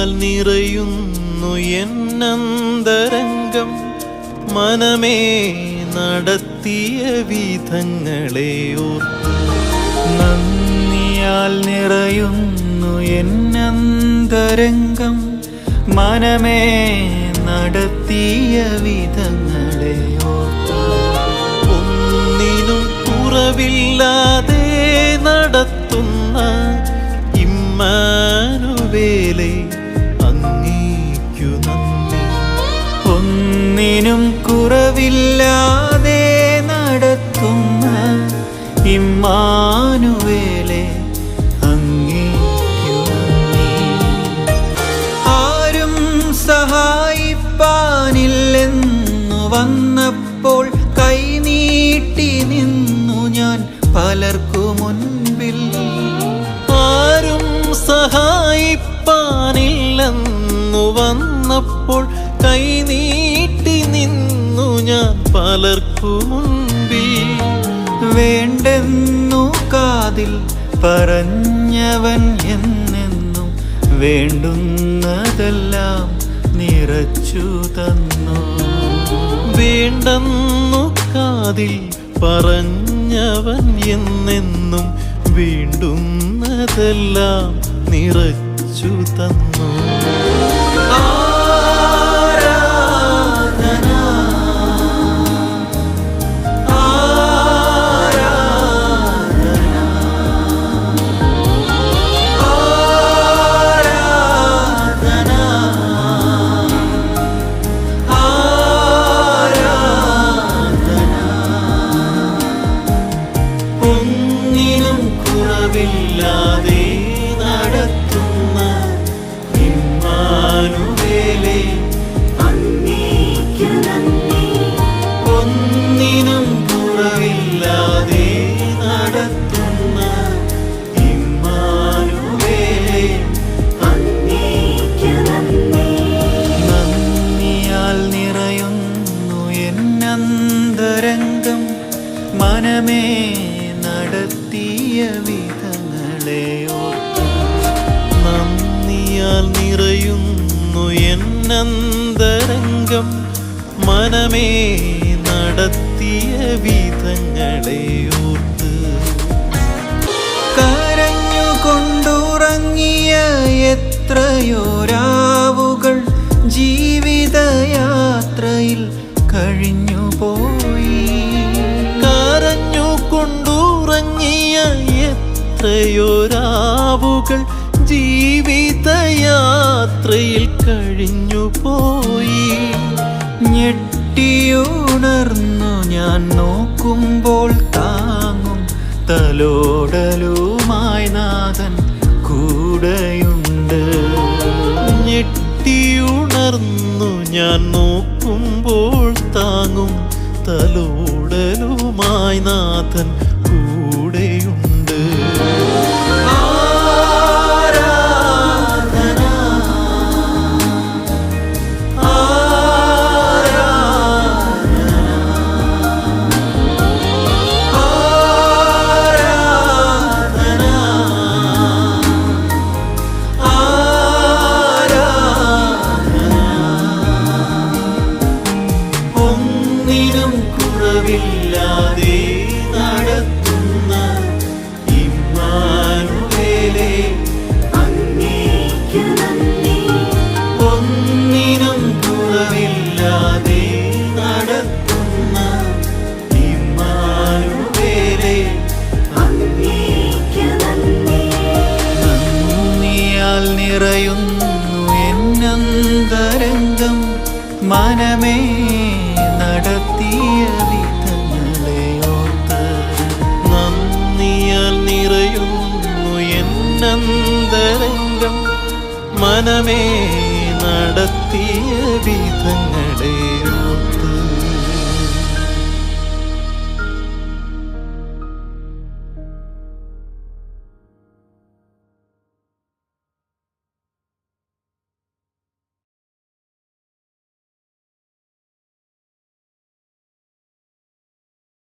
നന്ദിയാൽ നിറയുന്നു എന്നന്തരംഗം മനമേ നടത്തിയ വിധങ്ങളെ ഓർത്ത്. നന്ദിയാൽ നിറയുന്നു എന്നന്തരംഗം മനമേ നടത്തിയ വിധങ്ങളെ ഓർത്ത്. ഒന്നിനും കുറവില്ലാതെ നടത്തുന്ന ഇമ്മാനുവേലേ അങ്ങേക്കു നന്ദി. ഒന്നിനും കുറവില്ലാതെ നടത്തുന്ന ഇമ്മാനുവേലേ അങ്ങേക്കു നന്ദി. ആരും സഹായിപ്പാനില്ലെന്നു വന്നപ്പോൾ കൈനീട്ടി നിന്നു ഞാൻ പലർക്കു മുൻപിൽ. ആരും സഹായിപ്പാനില്ലെന്നു വന്നപ്പോൾ കൈനീട്ടി നിന്നു ഞാൻ പലർക്കു മുൻപിൽ. വേണ്ടെന്നു കാതിൽ പറഞ്ഞവൻ എന്നെന്നും വേണ്ടുന്നതെല്ലാം നിറച്ചു തന്നു. വേണ്ടെന്നു കാതിൽ പറഞ്ഞവൻ എന്നെന്നും വേണ്ടുന്നതെല്ലാം നിറച്ചു തന്നു. ഒന്നിനും കുറവില്ലാതെ നടത്തുന്ന ഇമ്മാനുവേലേ അങ്ങേക്കു നന്ദി. ഒന്നിനും കുറവില്ലാതെ നടത്തുന്ന ഇമ്മാനുവേലേ അങ്ങേക്കു നന്ദി. നന്ദിയാൽ നിറയുന്നു എന്നന്തരംഗം മനമേ നടത്തിയ വിധങ്ങളെ ഓർത്ത്. നന്ദിയാൽ നിറയുന്നു എന്നന്തരംഗം മനമേ നടത്തിയ വിധങ്ങളെ ഓർത്ത്. കരഞ്ഞുകൊണ്ടുറങ്ങിയ എത്രയോ രാവുകൾ ജീവിതയാത്രയിൽ കഴിഞ്ഞുപോയി. കരഞ്ഞുകൊണ്ടുറങ്ങിയ എത്രയോ രാവുകൾ ജീവിതയാത്രയിൽ കഴിഞ്ഞുപോയി. ഞെട്ടിയുണർന്നു ഞാൻ നോക്കുമ്പോൾ താങ്ങും തലോടലുമായി നാഥൻ കൂടെയുണ്ട്. ഞെട്ടിയുണർന്നു ഞാൻ നോക്കുമ്പോൾ താങ്ങും തലോടലുമായി നാഥൻ കൂടെയുണ്ട്. ഒന്നിനും കുറവില്ലാതെ നടത്തുന്ന ഇമ്മാനുവേലേ അങ്ങേക്കു നന്ദി. ഒന്നിനും കുറവില്ലാതെ നടത്തുന്ന ഇമ്മാനുവേലേ അങ്ങേക്കു നന്ദി. നന്ദിയാൽ നിറയുന്നു എന്നന്തരംഗം മനമേ നടത്തിയ വിധങ്ങളെ ഓർത്ത്. നന്ദിയാൽ നിറയുന്നു എന്നന്തരംഗം മനമേ നടത്തിയ വിധങ്ങളെ ഓർത്ത്.